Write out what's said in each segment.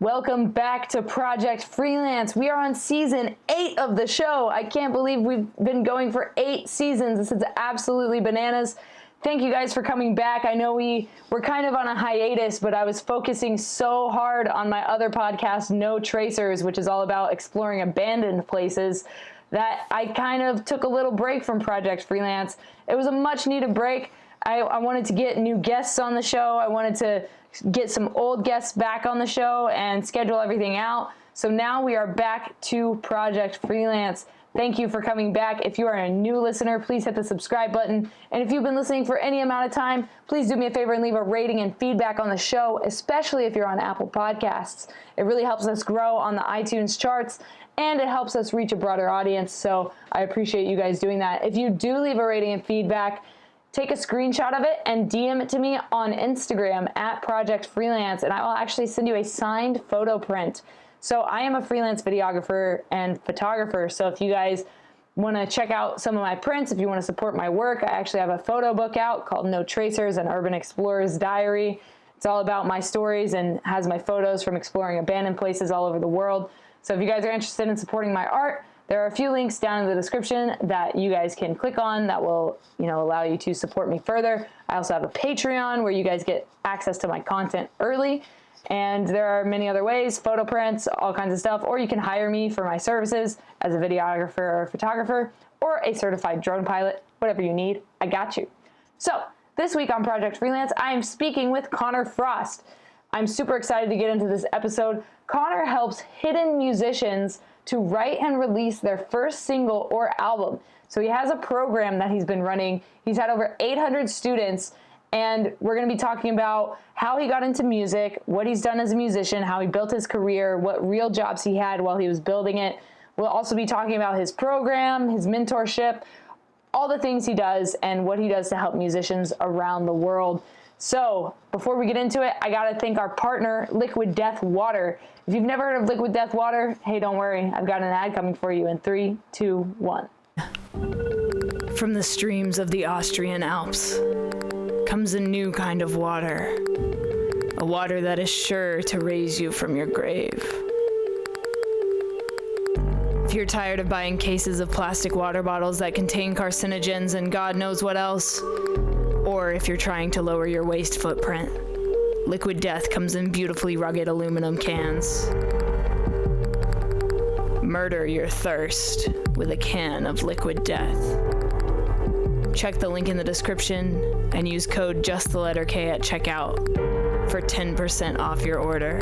Welcome back to Project Freelance. We are on season 8 of the show. I can't believe we've been going for 8 seasons. This is absolutely bananas. Thank you guys for coming back. I know we were kind of on a hiatus, but I was focusing so hard on my other podcast, No Tracers, which is all about exploring abandoned places, that I kind of took a little break from Project Freelance. It was a much needed break. I wanted to get new guests on the show. I wanted to get some old guests back on the show and schedule everything out. So now we are back to Project Freelance. Thank you for coming back. If you are a new listener, please hit the subscribe button. And if you've been listening for any amount of time, please do me a favor and leave a rating and feedback on the show, especially if you're on Apple Podcasts. It really helps us grow on the iTunes charts, and it helps us reach a broader audience. So I appreciate you guys doing that. If you do leave a rating and feedback, take a screenshot of it and DM it to me on Instagram at Project Freelance, and I will actually send you a signed photo print. So I am a freelance videographer and photographer, so if you guys want to check out some of my prints, if you want to support my work, I actually have a photo book out called No Tracers, an Urban Explorer's Diary. It's all about my stories and has my photos from exploring abandoned places all over the world. So if you guys are interested in supporting my art, there are a few links down in the description that you guys can click on that will, allow you to support me further. I also have a Patreon where you guys get access to my content early. And there are many other ways, photo prints, all kinds of stuff, or you can hire me for my services as a videographer or photographer or a certified drone pilot, whatever you need, I got you. So this week on Project Freelance, I am speaking with Connor Frost. I'm super excited to get into this episode. Connor helps hidden musicians to write and release their first single or album. So he has a program that he's been running. He's had over 800 students, and we're going to be talking about how he got into music, what he's done as a musician, how he built his career, what real jobs he had while he was building it. We'll also be talking about his program, his mentorship, all the things he does, and what he does to help musicians around the world. So before we get into it, I got to thank our partner, Liquid Death Water. If you've never heard of Liquid Death Water, hey, don't worry. I've got an ad coming for you in 3, 2, 1. From the streams of the Austrian Alps comes a new kind of water, a water that is sure to raise you from your grave. If you're tired of buying cases of plastic water bottles that contain carcinogens and God knows what else, or if you're trying to lower your waste footprint, Liquid Death comes in beautifully rugged aluminum cans. Murder your thirst with a can of Liquid Death. Check the link in the description and use code JustTheLetterK at checkout for 10% off your order.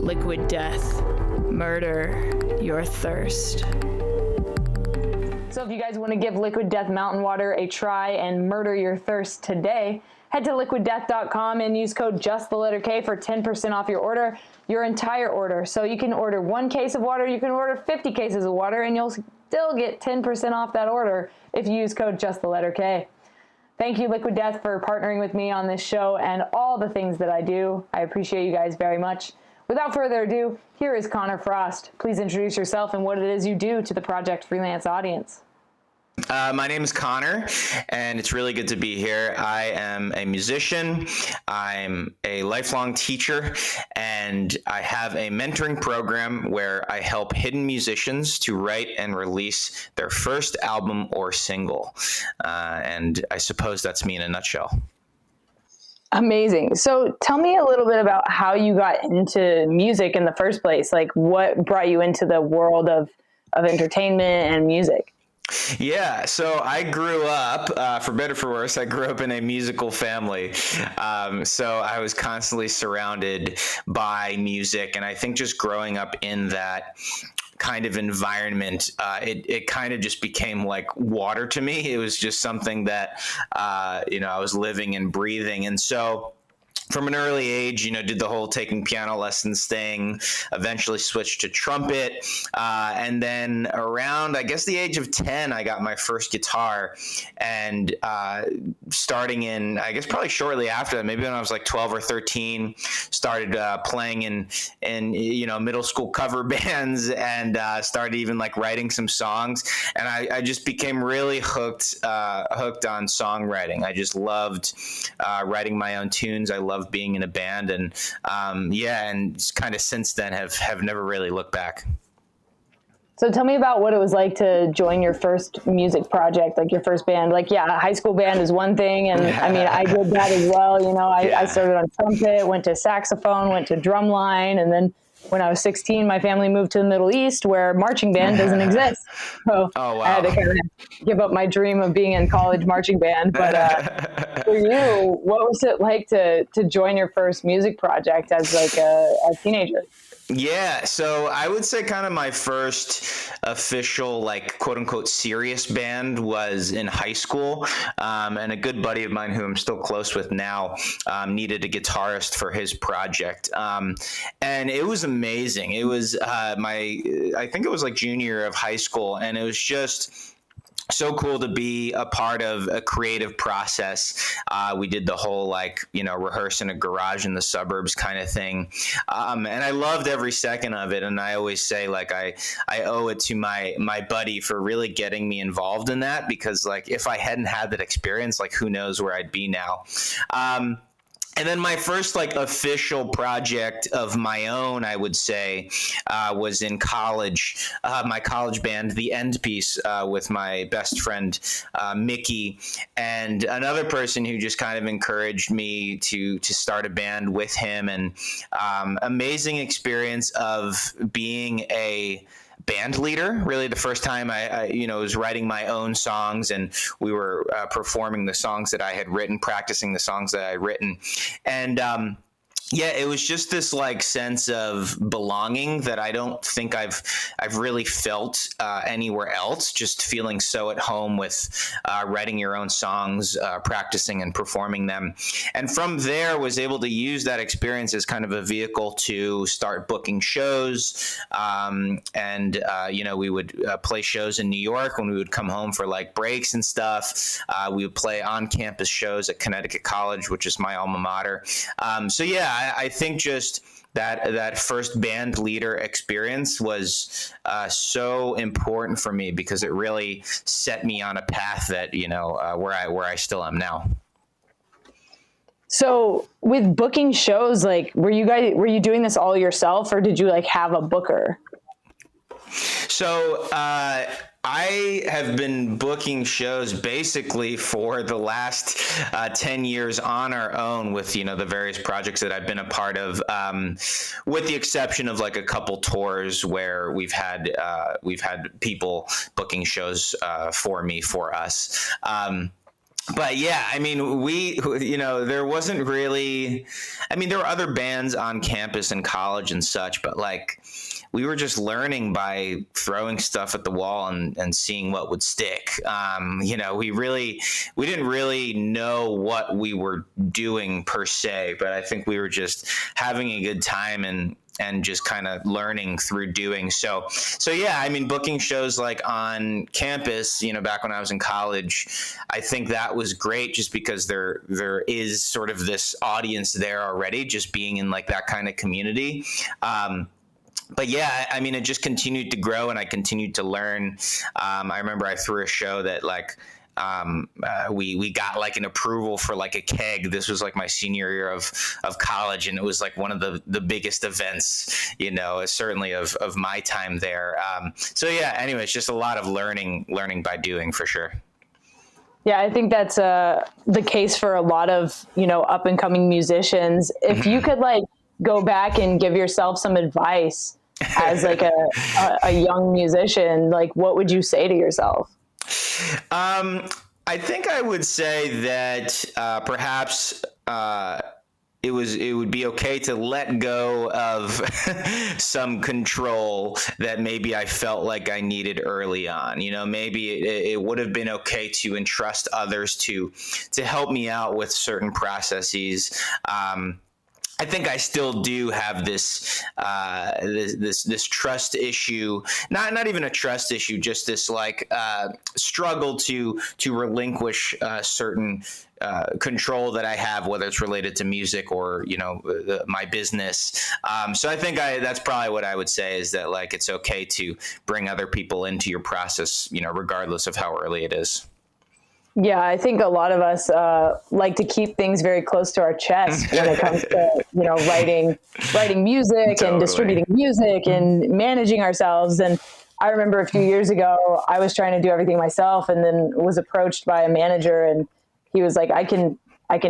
Liquid Death. Murder your thirst. So if you guys want to give Liquid Death Mountain Water a try and murder your thirst today, head to liquiddeath.com and use code JustTheLetterK for 10% off your order, your entire order. So you can order 1 case of water, you can order 50 cases of water, and you'll still get 10% off that order if you use code JustTheLetterK. Thank you, Liquid Death, for partnering with me on this show and all the things that I do. I appreciate you guys very much. Without further ado, here is Connor Frost. Please introduce yourself and what it is you do to the Project Freelance audience. My name is Connor, and it's really good to be here. I am a musician, I'm a lifelong teacher, and I have a mentoring program where I help hidden musicians to write and release their first album or single. And I suppose that's me in a nutshell. Amazing. So tell me a little bit about how you got into music in the first place. Like, what brought you into the world of entertainment and music? Yeah, so I grew up, for better or for worse, I grew up in a musical family. So I was constantly surrounded by music, and I think just growing up in that kind of environment, it kind of just became like water to me. It was just something that, I was living and breathing. And so from an early age, did the whole taking piano lessons thing, eventually switched to trumpet. And then around, I guess, the age of 10, I got my first guitar. And starting in, I guess, probably shortly after that, maybe when I was like 12 or 13, started playing in middle school cover bands and started even like writing some songs. And I just became really hooked on songwriting. I just loved writing my own tunes. I loved being in a band, and and kind of since then have never really looked back. So tell me about what it was like to join your first music project, like your first band. Like, yeah, high school band is one thing. And I mean, I did that as well. You know, I started on trumpet, went to saxophone, went to drumline. And then when I was 16, my family moved to the Middle East where marching band doesn't exist. So I had to kind of give up my dream of being in college marching band. But for you, what was it like to join your first music project as like a teenager? Yeah, so I would say kind of my first official, like, quote unquote, serious band was in high school. And a good buddy of mine who I'm still close with now needed a guitarist for his project. And it was amazing. It was I think it was like junior year of high school, and it was just so cool to be a part of a creative process. We did the whole, like, rehearse in a garage in the suburbs kind of thing. And I loved every second of it. And I always say, like, I owe it to my buddy for really getting me involved in that, because, like, if I hadn't had that experience, like, who knows where I'd be now. And then my first, like, official project of my own, I would say, was in college. My college band, The End Piece, with my best friend, Mickey, and another person who just kind of encouraged me to start a band with him. And amazing experience of being a band leader. Really, the first time I was writing my own songs, and we were performing the songs that I had written, practicing the songs that I had written, and it was just this, like, sense of belonging that I don't think I've really felt anywhere else. Just feeling so at home with writing your own songs, practicing and performing them, and from there was able to use that experience as kind of a vehicle to start booking shows. We would play shows in New York when we would come home for, like, breaks and stuff. We would play on-campus shows at Connecticut College, which is my alma mater. I think just that first band leader experience was so important for me, because it really set me on a path that where I still am now. So with booking shows, like, were you doing this all yourself, or did you, like, have a booker? So I have been booking shows basically for the last 10 years on our own with, the various projects that I've been a part of, with the exception of, like, a couple tours where we've had people booking shows for us. But yeah, I mean, there wasn't really, there were other bands on campus and college and such, but, like, we were just learning by throwing stuff at the wall and seeing what would stick. We didn't really know what we were doing per se, but I think we were just having a good time and just kind of learning through doing. So yeah, booking shows, like, on campus, back when I was in college, I think that was great just because there is sort of this audience there already, just being in, like, that kind of community. But yeah, it just continued to grow, and I continued to learn. I remember I threw a show that, like, we got, like, an approval for, like, a keg. This was, like, my senior year of college, and it was, like, one of the biggest events, certainly of my time there. So yeah, anyway, it's just a lot of learning by doing, for sure. Yeah, I think that's the case for a lot of, up and coming musicians. If you could, like, go back and give yourself some advice as, like, a young musician, like, what would you say to yourself? I think I would say that perhaps it would be okay to let go of some control that maybe I felt like I needed early on. Maybe it would have been okay to entrust others to help me out with certain processes. I think I still do have this trust issue, not even a trust issue, just this, like, struggle to relinquish certain control that I have, whether it's related to music or my business. So I think that's probably what I would say, is that, like, it's okay to bring other people into your process, regardless of how early it is. Yeah, I think a lot of us like to keep things very close to our chest when it comes to, writing music and Totally. distributing music and managing ourselves. And I remember a few years ago, I was trying to do everything myself, and then was approached by a manager, and he was like, I can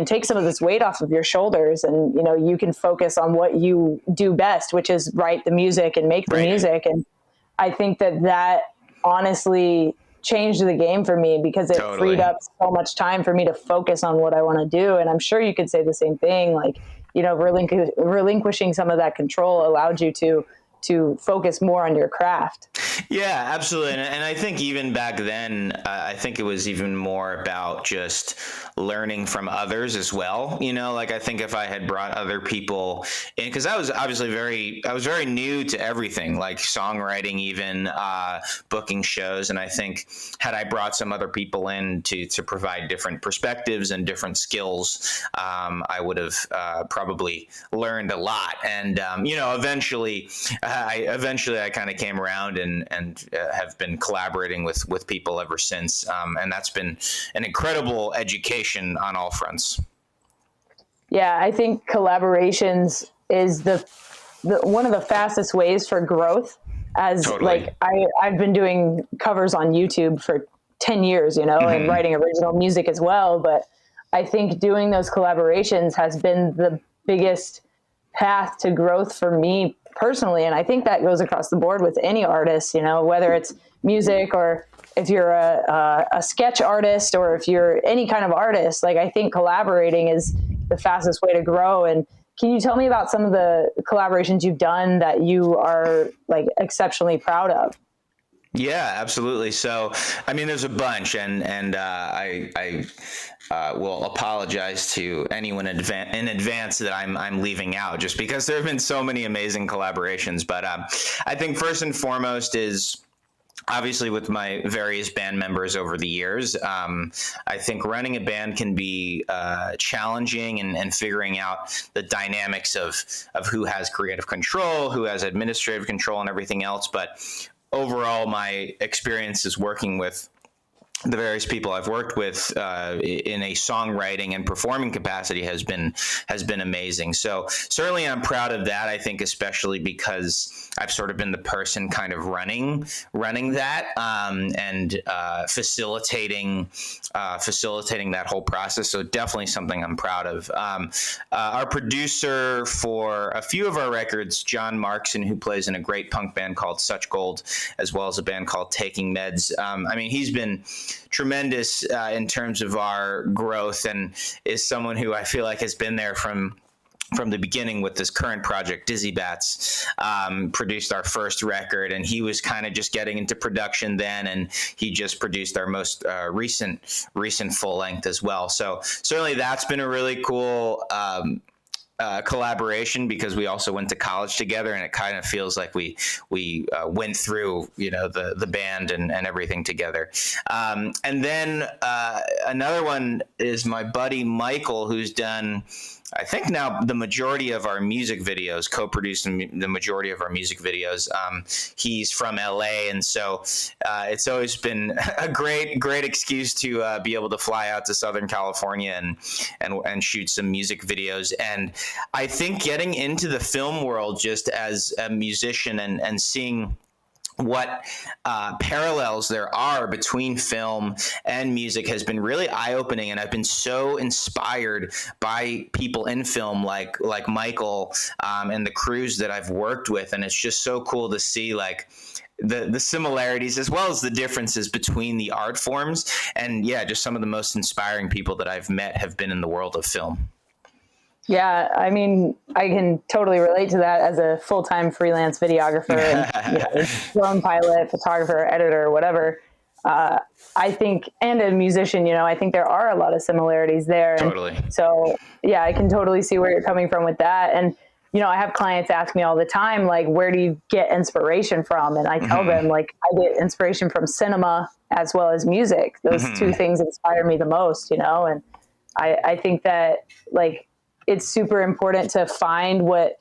take some of this weight off of your shoulders, and you can focus on what you do best, which is write the music and make the Right. music. And I think that honestly changed the game for me, because it freed Totally. up so much time for me to focus on what I want to do. And I'm sure you could say the same thing, like, relinquishing some of that control allowed you to focus more on your craft. Yeah, absolutely. And I think even back then, I think it was even more about just learning from others as well. Like I think if I had brought other people in, because I was very new to everything, like songwriting, even booking shows. And I think had I brought some other people in to provide different perspectives and different skills, I would have probably learned a lot. And, eventually I kind of came around and have been collaborating with people ever since. And that's been an incredible education on all fronts. Yeah, I think collaborations is the one of the fastest ways for growth. As Totally. like I've been doing covers on YouTube for 10 years, and writing original music as well. But I think doing those collaborations has been the biggest path to growth for me personally. And I think that goes across the board with any artist, whether it's music or if you're a sketch artist or if you're any kind of artist. Like, I think collaborating is the fastest way to grow. And can you tell me about some of the collaborations you've done that you are like exceptionally proud of? Yeah, absolutely. So, I mean, there's a bunch, and I will apologize to anyone in advance that I'm leaving out, just because there have been so many amazing collaborations. But I think first and foremost is obviously with my various band members over the years. I think running a band can be challenging, and figuring out the dynamics of who has creative control, who has administrative control, and everything else. But overall, my experience is working with the various people I've worked with in a songwriting and performing capacity has been amazing. So certainly I'm proud of that. I think especially because I've sort of been the person kind of running that and facilitating that whole process. So definitely something I'm proud of. Our producer for a few of our records, John Markson, who plays in a great punk band called Such Gold, as well as a band called Taking Meds. I mean, he's been tremendous in terms of our growth, and is someone who I feel like has been there from the beginning with this current project. Dizzy Bats produced our first record, and he was kind of just getting into production then, and he just produced our most recent full length as well. So certainly that's been a really cool collaboration, because we also went to college together, and it kind of feels like we went through the band and everything together. And then another one is my buddy Michael, who's done, I think now, the majority of our music videos, co-produced the majority of our music videos. He's from LA, and so it's always been a great excuse to be able to fly out to Southern California and shoot some music videos. And I think getting into the film world just as a musician and seeing what parallels there are between film and music has been really eye-opening, and I've been so inspired by people in film like Michael and the crews that I've worked with, and it's just so cool to see like the similarities as well as the differences between the art forms. And yeah, just some of the most inspiring people that I've met have been in the world of film. Yeah, I mean, I can totally relate to that as a full-time freelance videographer and drone pilot, photographer, editor, whatever. I think, and a musician, I think there are a lot of similarities there. Totally. And so, yeah, I can totally see where you're coming from with that. And, I have clients ask me all the time, like, where do you get inspiration from? And I tell them, like, I get inspiration from cinema as well as music. Those two things inspire me the most, and I think that, like, it's super important to find what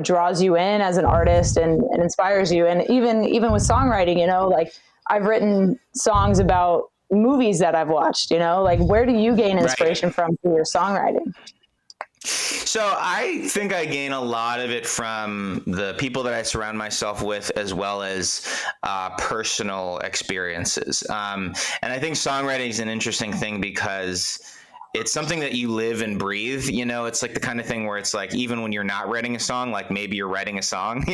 draws you in as an artist and inspires you. And even with songwriting, like, I've written songs about movies that I've watched, like where do you gain inspiration from for your songwriting? So I think I gain a lot of it from the people that I surround myself with, as well as personal experiences. And I think songwriting is an interesting thing because it's something that you live and breathe. It's like the kind of thing where it's like, even when you're not writing a song, like maybe you're writing a song,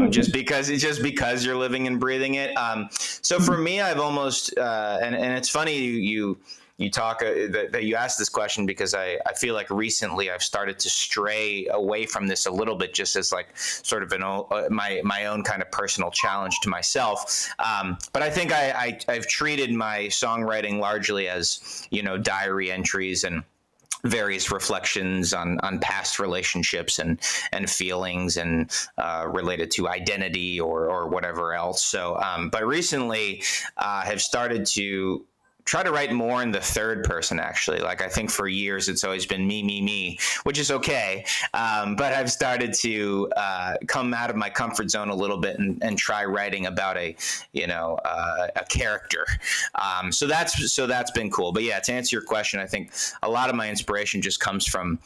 just because you're living and breathing it. So for me, I've almost, and it's funny you talk that you asked this question, because I feel like recently I've started to stray away from this a little bit, just as like sort of my own kind of personal challenge to myself. But I think I've treated my songwriting largely as, diary entries and various reflections on past relationships and feelings and related to identity or whatever else. So, but recently have started to try to write more in the third person, actually. Like, I think for years it's always been me, which is okay. But I've started to come out of my comfort zone a little bit and try writing about a character. So that's been cool. But yeah, to answer your question, I think a lot of my inspiration just comes from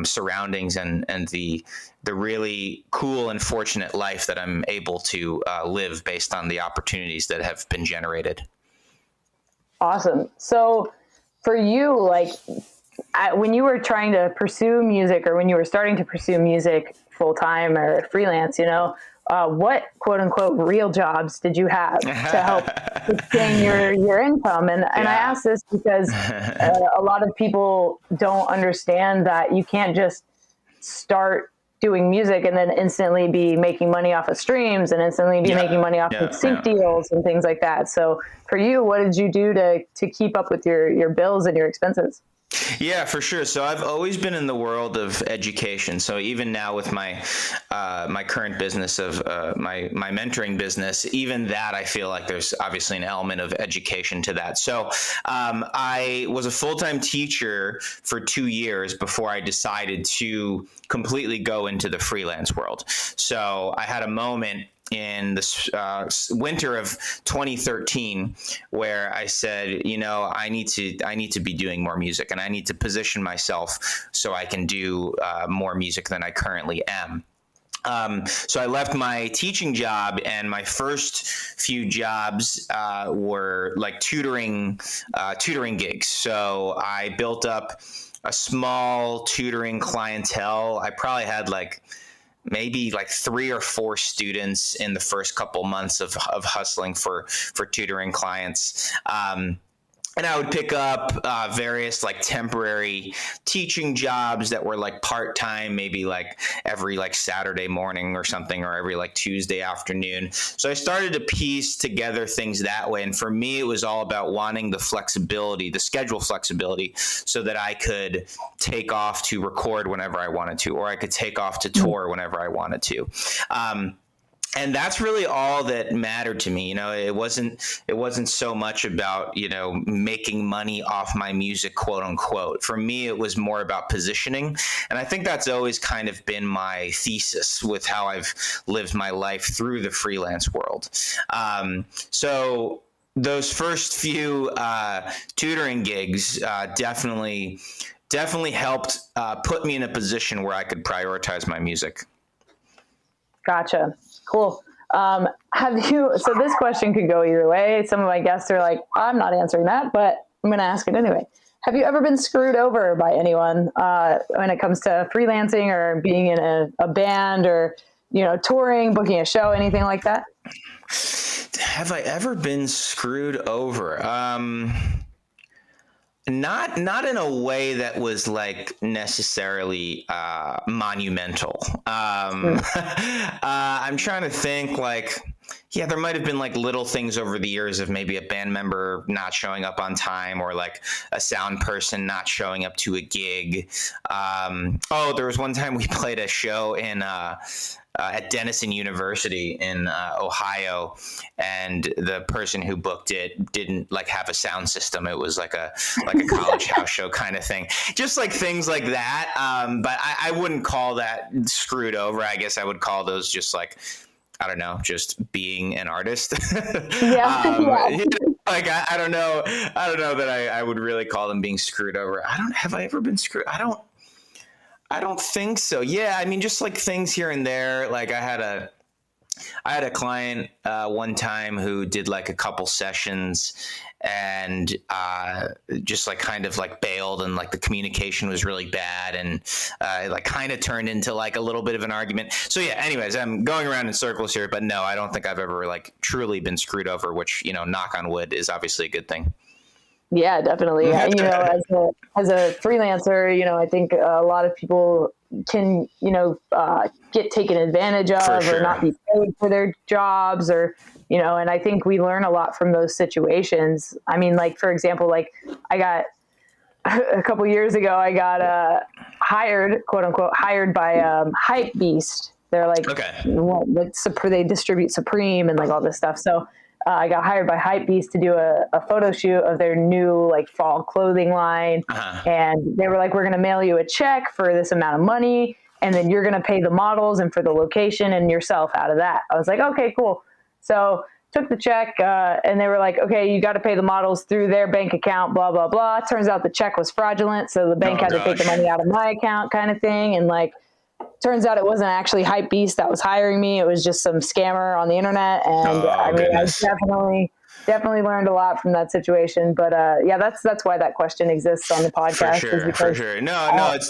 surroundings and the really cool and fortunate life that I'm able to live based on the opportunities that have been generated. Awesome. So for you, like when you were trying to pursue music, or when you were starting to pursue music full time or freelance, what quote unquote real jobs did you have to help sustain your income? And I ask this because a lot of people don't understand that you can't just start doing music and then instantly be making money off of streams and instantly be making money off of sync deals and things like that. So for you, what did you do to keep up with your bills and your expenses? Yeah, for sure. So I've always been in the world of education. So even now with my my current business of my mentoring business, even that I feel like there's obviously an element of education to that. So I was a full-time teacher for 2 years before I decided to completely go into the freelance world. So I had a moment in this winter of 2013 where I said, I need to be doing more music, and I need to position myself so I can do more music than I currently am. So I left my teaching job, and my first few jobs were like tutoring gigs. So I built up a small tutoring clientele. I probably had maybe 3 or 4 students in the first couple months of hustling for tutoring clients. And I would pick up various temporary teaching jobs that were part-time, maybe every Saturday morning or something, or every Tuesday afternoon. So I started to piece together things that way. And for me, it was all about wanting the flexibility, the schedule flexibility, so that I could take off to record whenever I wanted to, or I could take off to tour whenever I wanted to. And that's really all that mattered to me. It wasn't so much about, making money off my music, quote unquote. For me, it was more about positioning. And I think that's always kind of been my thesis with how I've lived my life through the freelance world. So those first few tutoring gigs definitely helped put me in a position where I could prioritize my music. Gotcha. Cool. So this question could go either way. Some of my guests are like, I'm not answering that, but I'm going to ask it anyway. Have you ever been screwed over by anyone when it comes to freelancing or being in a band or, touring, booking a show, anything like that? Have I ever been screwed over? Not in a way that was necessarily monumental. I'm trying to think there might have been little things over the years of maybe a band member not showing up on time, or a sound person not showing up to a gig. There was one time we played a show in at Denison University in Ohio, and the person who booked it didn't have a sound system. It was like a college house show kind of thing, just things like that. But I wouldn't call that screwed over. I guess I would call those just I don't know, just being an artist. Like, I don't know. I don't know that I would really call them being screwed over. Have I ever been screwed? I don't think so. Yeah. I mean, just like things here and there. Like I had a client one time who did like a couple sessions and just like kind of like bailed, and like the communication was really bad, and it like kind of turned into like a little bit of an argument. So yeah, anyways, I'm going around in circles here, but no, I don't think I've ever like truly been screwed over, which, knock on wood, is obviously a good thing. Yeah, definitely. As a freelancer, I think a lot of people can, get taken advantage of sure. or not be paid for their jobs, or, and I think we learn a lot from those situations. I mean, like, for example, like I got a couple years ago, I got hired, quote unquote, hired by Hype Beast. They're like, Okay. They distribute Supreme and like all this stuff. So I got hired by Hype Beast to do a photo shoot of their new like fall clothing line. And they were like, we're going to mail you a check for this amount of money, and then you're going to pay the models and for the location and yourself out of that. I was like, okay, cool. So took the check and they were like, okay, you got to pay the models through their bank account, blah, blah, blah. Turns out the check was fraudulent. So the bank had to take the money out of my account, kind of thing. And like, turns out it wasn't actually Hype Beast that was hiring me. It was just some scammer on the internet. And I definitely learned a lot from that situation. But yeah, that's why that question exists on the podcast. For sure. No, it's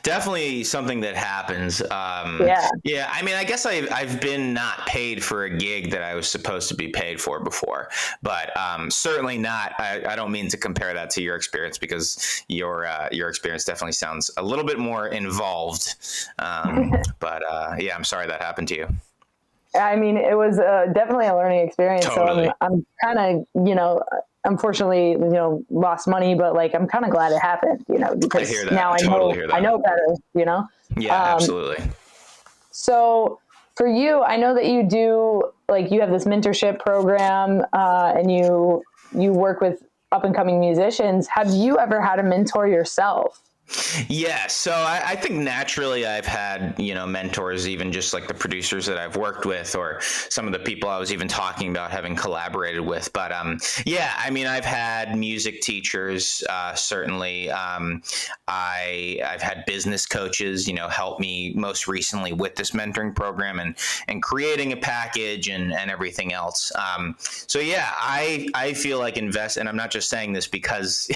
definitely something that happens. Yeah. I mean, I guess I've been not paid for a gig that I was supposed to be paid for before, but certainly not. I don't mean to compare that to your experience, because your experience definitely sounds a little bit more involved. But yeah, I'm sorry that happened to you. I mean, it was definitely a learning experience. Totally. So I'm kind of, unfortunately, lost money, but like, I'm kind of glad it happened, because now I know better, Yeah, absolutely. So for you, I know that you do, like, you have this mentorship program and you work with up and coming musicians. Have you ever had a mentor yourself? Yeah, so I think naturally I've had, mentors, even just like the producers that I've worked with, or some of the people I was even talking about having collaborated with. But yeah, I mean, I've had music teachers, certainly. I've had business coaches, help me most recently with this mentoring program and creating a package and everything else. So yeah, I feel like and I'm not just saying this because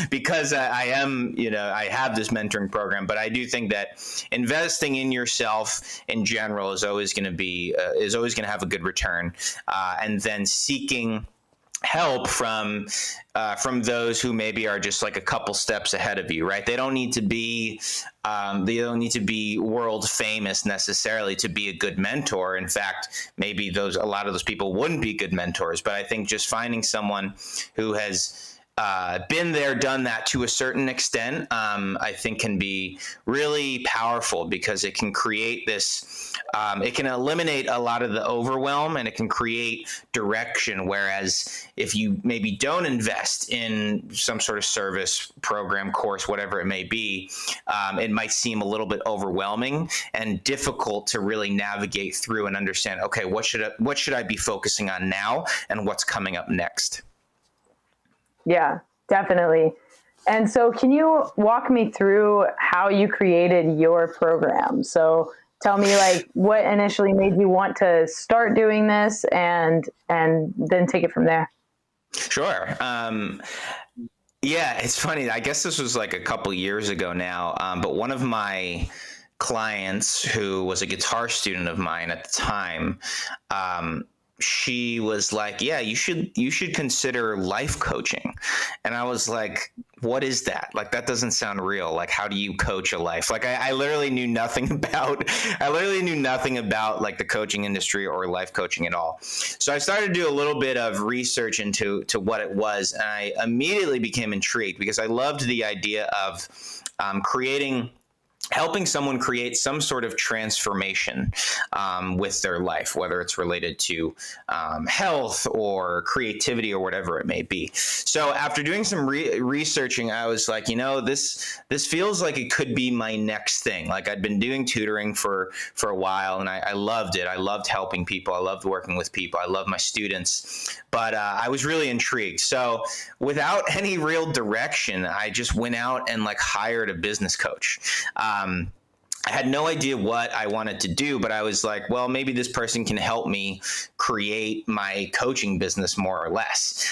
because I am, I have this mentoring program, but I do think that investing in yourself in general is always going to have a good return, and then seeking help from those who maybe are just like a couple steps ahead of you, right? They don't need to be world famous necessarily to be a good mentor. In fact, maybe a lot of those people wouldn't be good mentors, but I think just finding someone who has been there, done that to a certain extent, I think can be really powerful, because it can create this, it can eliminate a lot of the overwhelm, and it can create direction. Whereas if you maybe don't invest in some sort of service, program, course, whatever it may be, it might seem a little bit overwhelming and difficult to really navigate through and understand, okay, what should I be focusing on now, and what's coming up next? Yeah, definitely. And so can you walk me through how you created your program? So tell me, like, what initially made you want to start doing this, and then take it from there. Sure. Yeah, it's funny. I guess this was like a couple years ago now, but one of my clients, who was a guitar student of mine at the time, she was like, yeah, you should consider life coaching. And I was like, what is that? Like, that doesn't sound real. Like, how do you coach a life? Like, I literally knew nothing about like the coaching industry or life coaching at all. So I started to do a little bit of research into what it was. And I immediately became intrigued, because I loved the idea of creating helping someone create some sort of transformation with their life, whether it's related to health or creativity or whatever it may be. So after doing some researching, I was like, this feels like it could be my next thing. Like, I'd been doing tutoring for a while, and I loved it. I loved helping people. I loved working with people. I love my students. But I was really intrigued. So without any real direction, I just went out and hired a business coach. I had no idea what I wanted to do, but I was like, well, maybe this person can help me create my coaching business more or less.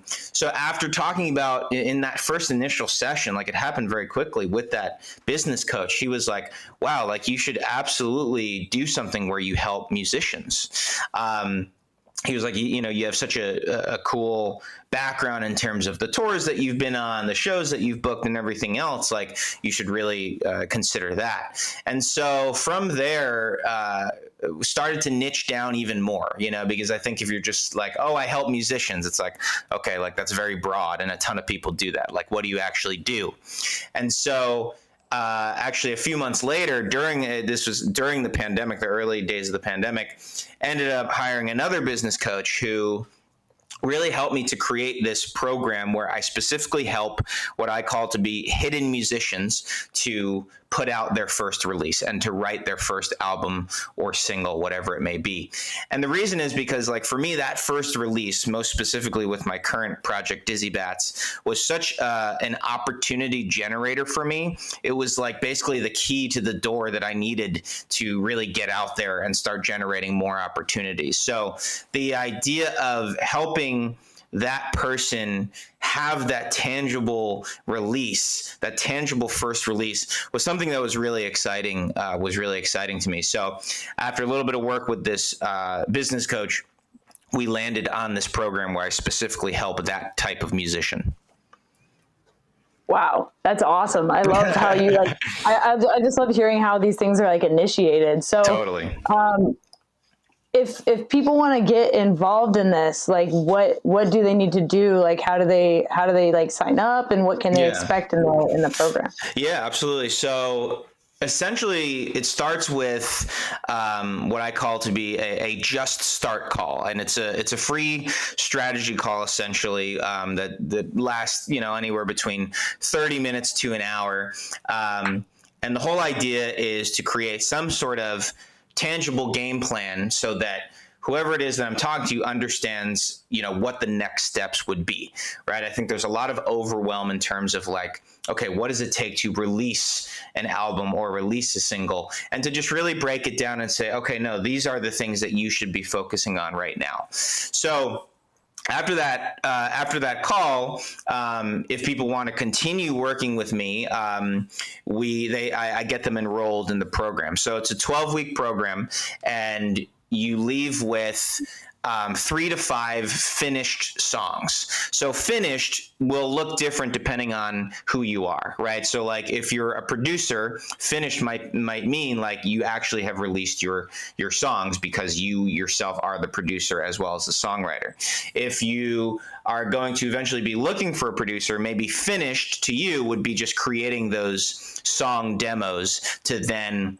So after talking about in that first initial session, it happened very quickly with that business coach, he was like, wow, you should absolutely do something where you help musicians. He was like, you have such a cool background in terms of the tours that you've been on, the shows that you've booked, and everything else. You should really consider that. And so from there, started to niche down even more, because I think if you're just oh, I help musicians, it's okay, that's very broad, and a ton of people do that. What do you actually do? And so actually a few months later, this was during the pandemic, the early days of the pandemic, ended up hiring another business coach who really helped me to create this program where I specifically help what I call to be hidden musicians to put out their first release and to write their first album or single, whatever it may be. And the reason is because for me, that first release, most specifically with my current project, Dizzy Bats, was such an opportunity generator for me. It was basically the key to the door that I needed to really get out there and start generating more opportunities. So the idea of helping that person have that tangible release, that tangible first release, was something that was really exciting to me. So after a little bit of work with this business coach, we landed on this program where I specifically help that type of musician. Wow, that's awesome. I love how you I just love hearing how these things are initiated. So totally. If people want to get involved in this, what do they need to do? How do they sign up, and what can they expect in the program? Yeah, absolutely. So essentially, it starts with what I call to be a just start call, and it's a free strategy call essentially that lasts anywhere between 30 minutes to an hour, and the whole idea is to create some sort of tangible game plan so that whoever it is that I'm talking to understands, what the next steps would be, right? I think there's a lot of overwhelm in terms of okay, what does it take to release an album or release a single? And to just really break it down and say, okay, no, these are the things that you should be focusing on right now. So after that call, if people want to continue working with me, I get them enrolled in the program. So it's a 12-week program, and you leave with 3 to 5 finished songs. So finished will look different depending on who you are, right? So if you're a producer, finished might mean you actually have released your songs because you yourself are the producer as well as the songwriter. If you are going to eventually be looking for a producer, maybe finished to you would be just creating those song demos to then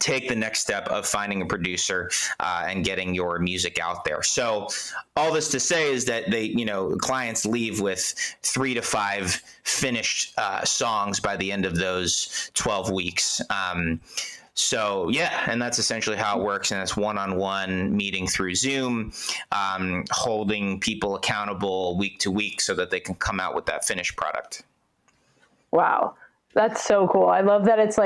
take the next step of finding a producer and getting your music out there. So all this to say is that clients leave with 3 to 5 finished songs by the end of those 12 weeks. So yeah, and that's essentially how it works. And it's one-on-one meeting through Zoom, holding people accountable week to week so that they can come out with that finished product. Wow. That's so cool. I love that it's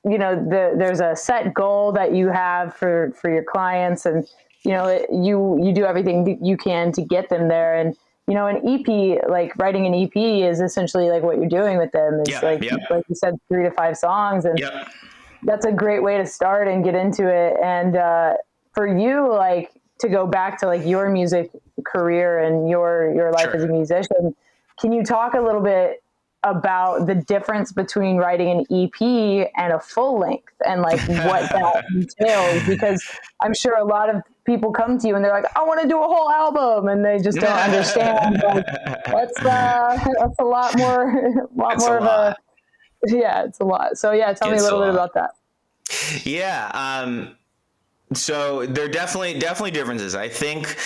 there's a set goal that you have for your clients, and you do everything that you can to get them there. And an EP, writing an EP is essentially what you're doing with them. It's like you said, 3 to 5 songs, and that's a great way to start and get into it. And for you, to go back to your music career and your life as a musician, can you talk a little bit about the difference between writing an EP and a full length, and what that entails? Because I'm sure a lot of people come to you and they're like, I want to do a whole album, and they just don't understand. That's a lot more, Yeah, it's a lot. So yeah, tell me a little bit about that. Yeah. So there are definitely differences. I think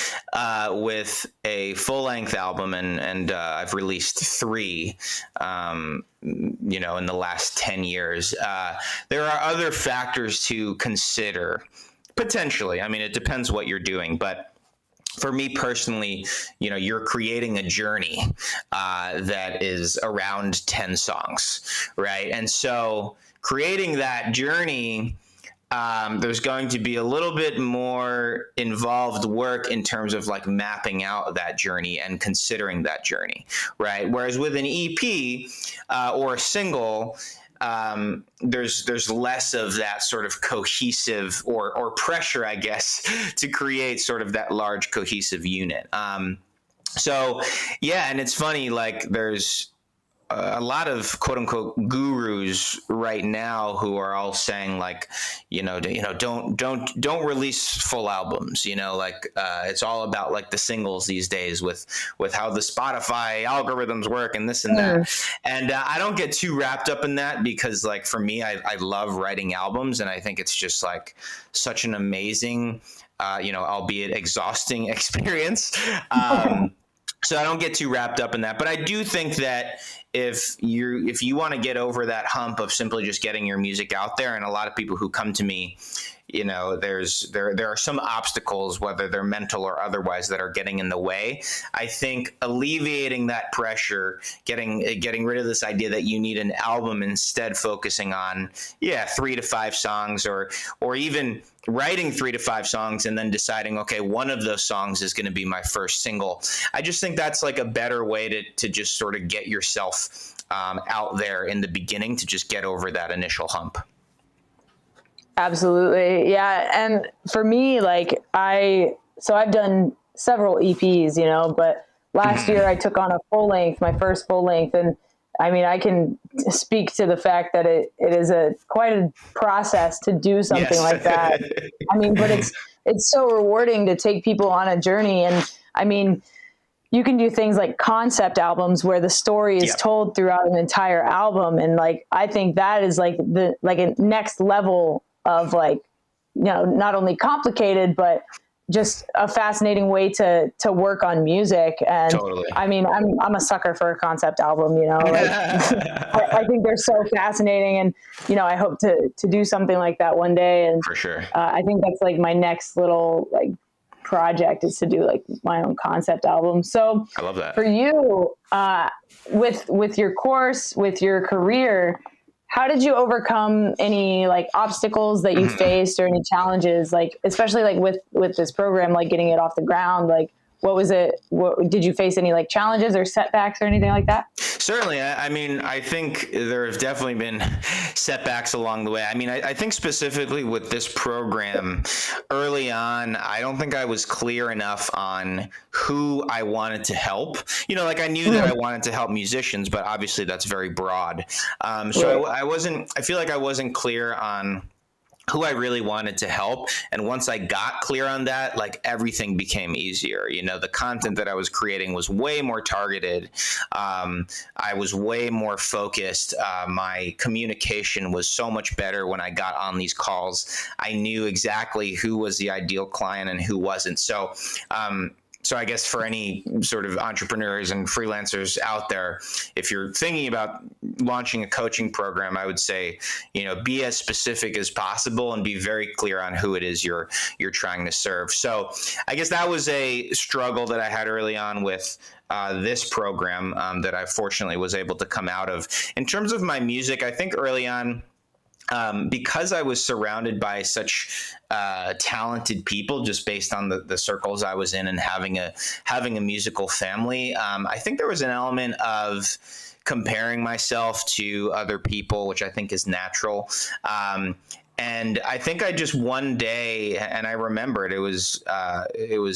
with a full length album, and I've released 3, in the last 10 years. There are other factors to consider potentially. I mean, it depends what you're doing, but for me personally, you're creating a journey that is around 10 songs, right? And so creating that journey, there's going to be a little bit more involved work in terms of like mapping out that journey and considering that journey, right? Whereas with an EP or a single, there's less of that sort of cohesive or pressure, I guess, to create sort of that large cohesive unit. So yeah, and it's funny, like there's a lot of quote unquote gurus right now who are all saying like, don't release full albums, it's all about like the singles these days with how the Spotify algorithms work and this and that. And I don't get too wrapped up in that because like for me, I love writing albums and I think it's just like such an amazing, albeit exhausting experience. So I don't get too wrapped up in that, but I do think that if you want to get over that hump of simply just getting your music out there, and a lot of people who come to me, there are some obstacles, whether they're mental or otherwise, that are getting in the way. I think alleviating that pressure, getting rid of this idea that you need an album, instead focusing on 3 to 5 songs, or even writing 3 to 5 songs and then deciding, okay, one of those songs is going to be my first single. I just think that's like a better way to just sort of get yourself out there in the beginning, to just get over that initial hump. Absolutely. Yeah. And for me, like I've done several EPs, but last year I took on a full length, my first full length. And I mean, I can speak to the fact that it is quite a process to do something like that. I mean, but it's so rewarding to take people on a journey. And I mean, you can do things like concept albums where the story is told throughout an entire album. And like, I think that is like a next level of like, not only complicated, but just a fascinating way to work on music. And totally. I mean, I'm a sucker for a concept album, like I think they're so fascinating, and, I hope to do something like that one day. And for sure, I think that's like my next little like project, is to do like my own concept album. So I love that. For you, with your course, with your career, how did you overcome any like obstacles that you faced, or any challenges, like especially like with this program, like getting it off the ground? Like, what was it? What did you face, any like challenges or setbacks or anything like that? Certainly. I mean, I think there have definitely been setbacks along the way. I mean, I think specifically with this program early on, I don't think I was clear enough on who I wanted to help. Like I knew that I wanted to help musicians, but obviously that's very broad. So I feel like I wasn't clear on who I really wanted to help. And once I got clear on that, like everything became easier. The content that I was creating was way more targeted. I was way more focused. My communication was so much better when I got on these calls. I knew exactly who was the ideal client and who wasn't. So I guess for any sort of entrepreneurs and freelancers out there, if you're thinking about launching a coaching program, I would say, be as specific as possible and be very clear on who it is you're trying to serve. So I guess that was a struggle that I had early on with this program that I fortunately was able to come out of. In terms of my music, I think early on, because I was surrounded by such talented people, just based on the circles I was in and having a musical family, I think there was an element of comparing myself to other people, which I think is natural. And I think I just one day, and I remember it was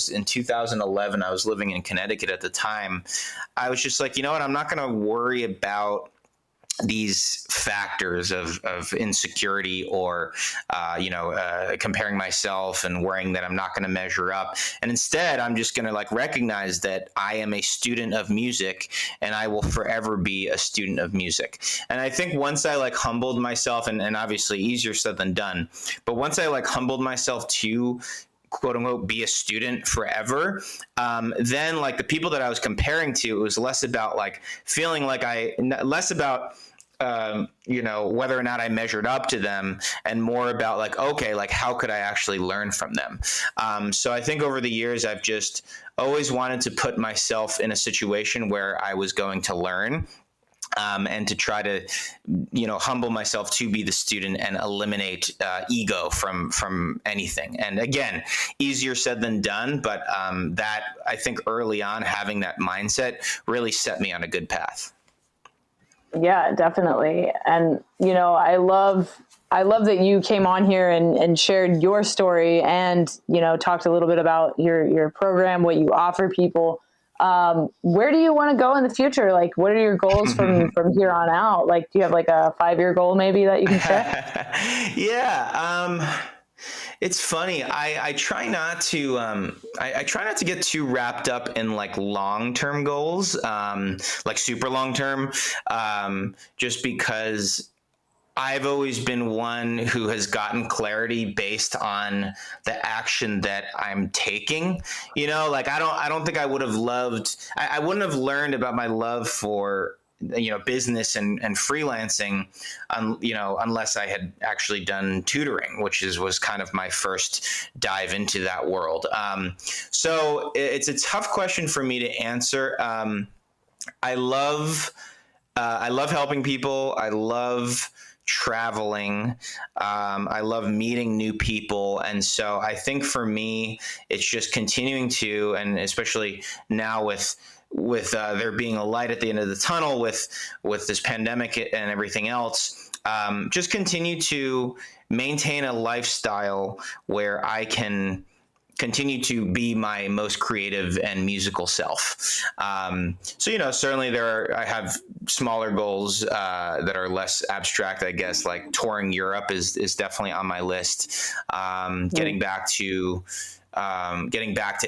in 2011. I was living in Connecticut at the time. I was just like, you know what? I'm not going to worry about these factors of insecurity or, comparing myself and worrying that I'm not going to measure up. And instead, I'm just going to like recognize that I am a student of music and I will forever be a student of music. And I think once I like humbled myself, and obviously easier said than done, but once I like humbled myself to quote unquote be a student forever, then like the people that I was comparing to, it was less about like feeling like less about whether or not I measured up to them, and more about like, okay, like how could I actually learn from them? So I think over the years, I've just always wanted to put myself in a situation where I was going to learn. And to try to, humble myself to be the student and eliminate ego from anything. And again, easier said than done, but that I think early on having that mindset really set me on a good path. Yeah, definitely. And, I love that you came on here and shared your story and, talked a little bit about your program, what you offer people. Where do you want to go in the future? Like, what are your goals from here on out? Like, do you have like a 5-year goal maybe that you can share? Yeah. It's funny. I try not to I try not to get too wrapped up in like long-term goals, like super long-term, just because I've always been one who has gotten clarity based on the action that I'm taking. Like I don't think I would have I wouldn't have learned about my love for business and freelancing, unless I had actually done tutoring, which was kind of my first dive into that world. So it's a tough question for me to answer. I love helping people. I love traveling. I love meeting new people. And so I think for me, it's just continuing to, and especially now with there being a light at the end of the tunnel with this pandemic and everything else, just continue to maintain a lifestyle where I can continue to be my most creative and musical self. So, certainly I have smaller goals that are less abstract, I guess, like touring Europe is definitely on my list. Getting back to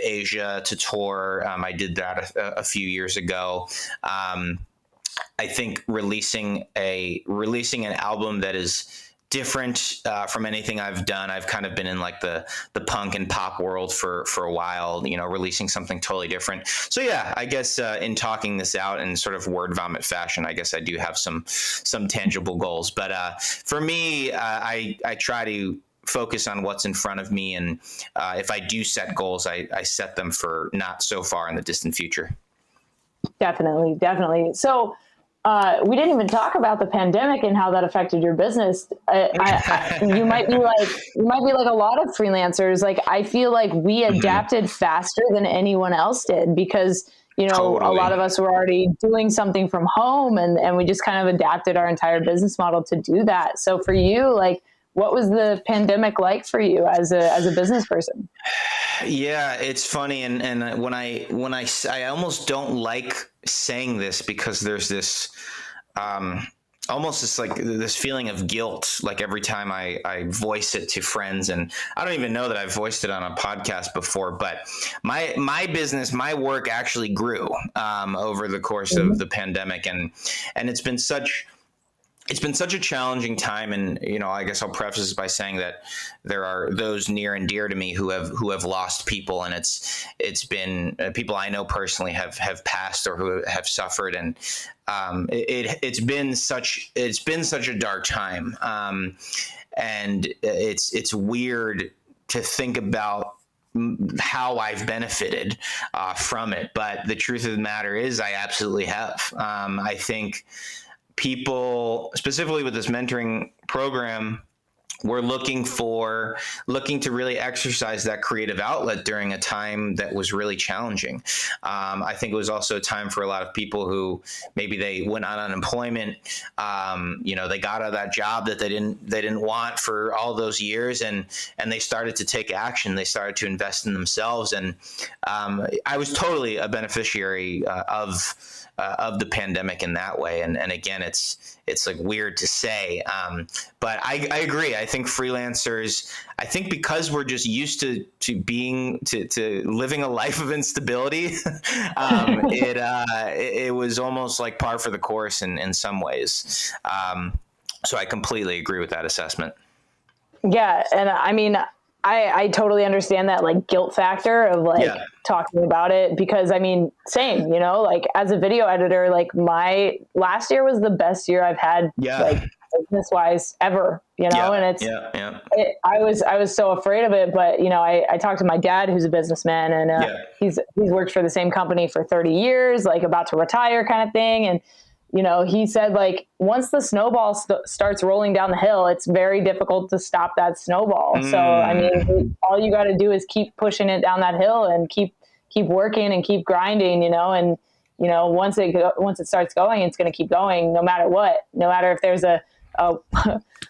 Asia to tour. I did that a few years ago. I think releasing an album that is different from anything I've done. I've kind of been in like the punk and pop world for a while, releasing something totally different. So yeah, I guess in talking this out in sort of word vomit fashion, I guess I do have some tangible goals. But for me, I try to focus on what's in front of me. And if I do set goals, I set them for not so far in the distant future. Definitely. So we didn't even talk about the pandemic and how that affected your business. You might be like a lot of freelancers. Like, I feel like we adapted faster than anyone else did because, Totally. A lot of us were already doing something from home and we just kind of adapted our entire business model to do that. So for you, like, what was the pandemic like for you as a business person? Yeah, it's funny. And when I almost don't like saying this because there's this, almost this feeling of guilt, like every time I voice it to friends, and I don't even know that I've voiced it on a podcast before, but my business, my work actually grew, over the course of the pandemic. And it's been such a challenging time. And, I guess I'll preface this by saying that there are those near and dear to me who have lost people. And it's been people I know personally have passed or who have suffered. And it's been such a dark time. And it's weird to think about how I've benefited from it. But the truth of the matter is I absolutely have. I think people, specifically with this mentoring program, were looking to really exercise that creative outlet during a time that was really challenging. I think it was also a time for a lot of people who maybe they went on unemployment. They got out of that job that they didn't want for all those years, and they started to take action. They started to invest in themselves, and I was totally a beneficiary of of the pandemic in that way. And again, it's like weird to say, but I agree. I think freelancers, I think because we're just used to being to living a life of instability, it was almost like par for the course in some ways. So I completely agree with that assessment. Yeah. And I mean, I totally understand that like guilt factor of like talking about it, because I mean, same, you know, like as a video editor, like my last year was the best year I've had like business wise ever, you know, and it's, I was so afraid of it, but you know, I talked to my dad who's a businessman, and he's worked for the same company for 30 years, like about to retire kind of thing. And you know, he said like once the snowball starts rolling down the hill, it's very difficult to stop that snowball. So, I mean, all you got to do is keep pushing it down that hill and keep working and keep grinding, you know, and, you know, once it starts going, it's going to keep going no matter what, no matter if there's a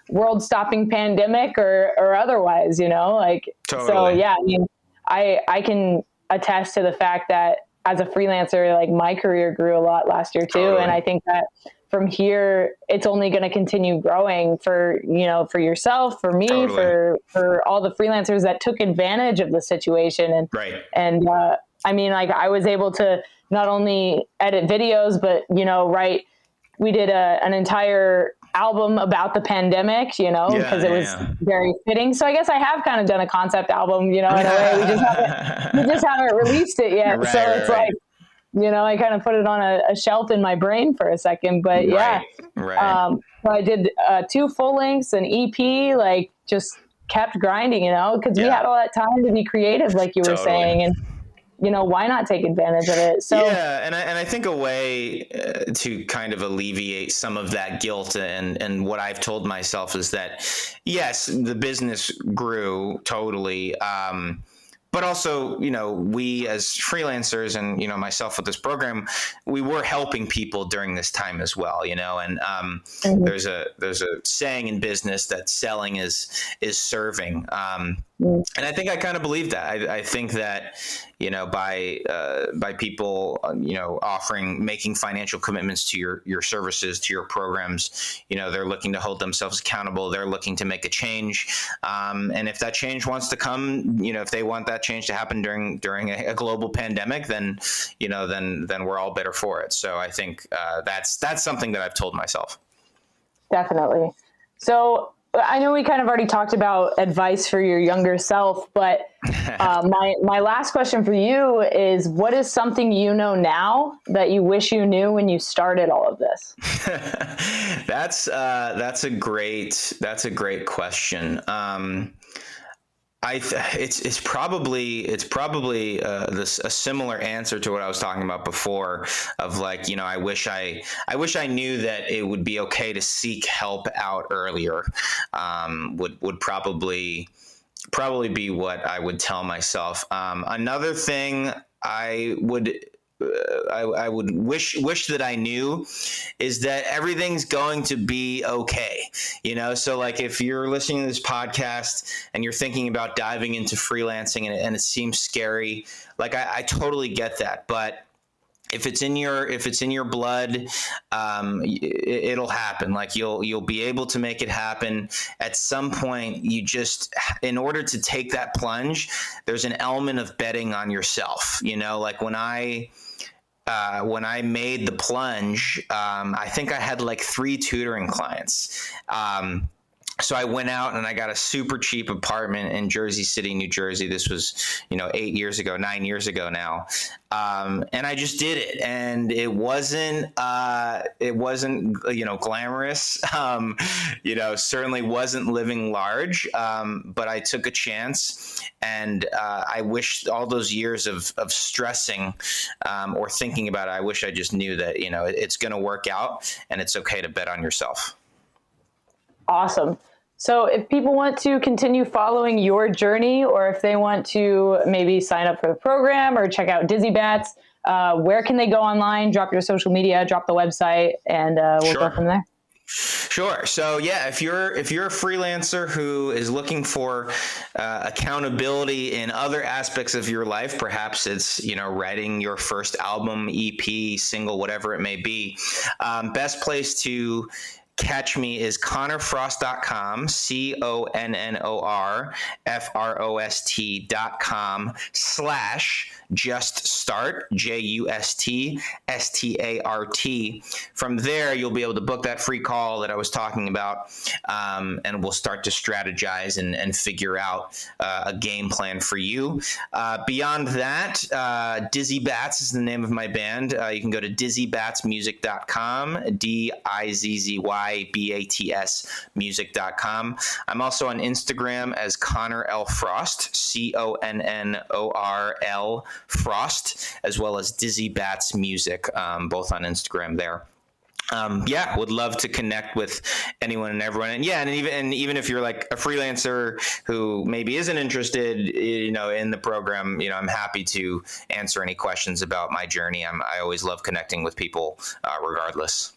world stopping pandemic or otherwise, you know, like, So yeah, I mean, I can attest to the fact that as a freelancer, like my career grew a lot last year too. And I think that from here, it's only going to continue growing for, you know, for yourself, for me, for all the freelancers that took advantage of the situation. And I mean, like I was able to not only edit videos, but, you know, we did an entire album about the pandemic, you know, because it was very fitting. So I guess I have kind of done a concept album, you know, in a way. We just haven't released it yet. So it's like, you know, I kind of put it on a shelf in my brain for a second, but so I did 2 full lengths, an EP, like just kept grinding, you know, because we had all that time to be creative, like you were saying. And you know, why not take advantage of it? So and I think a way to kind of alleviate some of that guilt and what I've told myself is that yes, the business grew totally, but also, you know, we as freelancers and, you know, myself with this program, we were helping people during this time as well, you know, and there's a saying in business that selling is serving. And I think I kind of believe that. I think that, you know, by people, you know, making financial commitments to your services, to your programs, you know, they're looking to hold themselves accountable. They're looking to make a change. And if that change wants to come, you know, if they want that change to happen during a global pandemic, then, you know, then we're all better for it. So I think that's something that I've told myself. Definitely. So I know we kind of already talked about advice for your younger self, but my last question for you is, what is something you know now that you wish you knew when you started all of this? That's a great question. It's probably a similar answer to what I was talking about before of like, you know, I wish I knew that it would be okay to seek help out earlier. Would probably be what I would tell myself. Another thing I would wish that I knew is that everything's going to be okay. You know, so like if you're listening to this podcast and you're thinking about diving into freelancing and it seems scary, like I totally get that. But if it's in your blood, it'll happen. Like you'll be able to make it happen at some point. You just, in order to take that plunge, there's an element of betting on yourself. You know, like when I made the plunge, I think I had like 3 tutoring clients. So I went out and I got a super cheap apartment in Jersey City, New Jersey. This was, you know, 9 years ago now. And I just did it. And it wasn't, you know, glamorous, you know, certainly wasn't living large. But I took a chance, and I wish all those years of stressing or thinking about it, I wish I just knew that, you know, it's going to work out and it's okay to bet on yourself. Awesome. So if people want to continue following your journey, or if they want to maybe sign up for the program or check out Dizzy Bats, where can they go online? Drop your social media, drop the website, and we'll go from there. Sure. So yeah, if you're a freelancer who is looking for accountability in other aspects of your life, perhaps it's writing your first album, EP, single, whatever it may be, best place to catch me is connorfrost.com, ConnorFrost.com/just-start, JUSTSTART. From there, you'll be able to book that free call that I was talking about, and we'll start to strategize and figure out a game plan for you. Beyond that, Dizzy Bats is the name of my band. You can go to dizzybatsmusic.com, DIZZYBATS music.com. I'm also on Instagram as Connor L. Frost, CONNORL Frost, as well as Dizzy Bats Music, both on Instagram there. Would love to connect with anyone and everyone. And even if you're like a freelancer who maybe isn't interested, in the program, I'm happy to answer any questions about my journey. I always love connecting with people, regardless.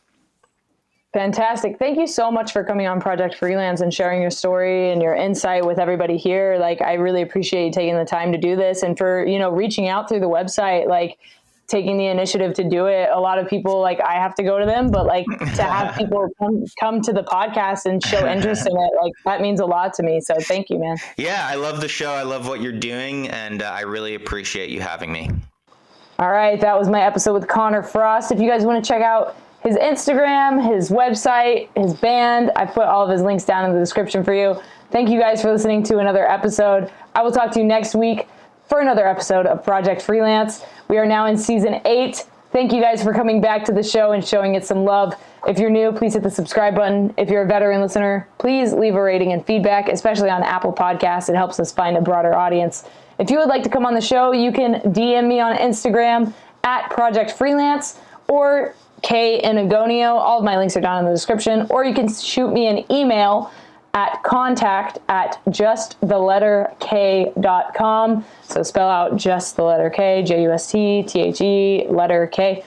Fantastic. Thank you so much for coming on Project Freelance and sharing your story and your insight with everybody here. Like, I really appreciate you taking the time to do this and for, reaching out through the website, like taking the initiative to do it. A lot of people, like, I have to go to them, but like to have people come to the podcast and show interest in it, like that means a lot to me. So thank you, man. Yeah, I love the show. I love what you're doing. And I really appreciate you having me. All right. That was my episode with Connor Frost. If you guys want to check out his Instagram, his website, his band, I put all of his links down in the description for you. Thank you guys for listening to another episode. I will talk to you next week for another episode of Project Freelance. We are now in season 8. Thank you guys for coming back to the show and showing it some love. If you're new, please hit the subscribe button. If you're a veteran listener, please leave a rating and feedback, especially on Apple Podcasts. It helps us find a broader audience. If you would like to come on the show, you can DM me on Instagram at Project Freelance or K in Agonio. All of my links are down in the description. Or you can shoot me an email at contact@justtheletterk.com. So spell out just the letter K, JUSTTHE, letter K.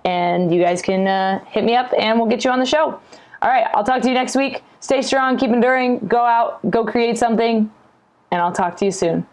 And you guys can hit me up and we'll get you on the show. All right, I'll talk to you next week. Stay strong, keep enduring, go out, go create something, and I'll talk to you soon.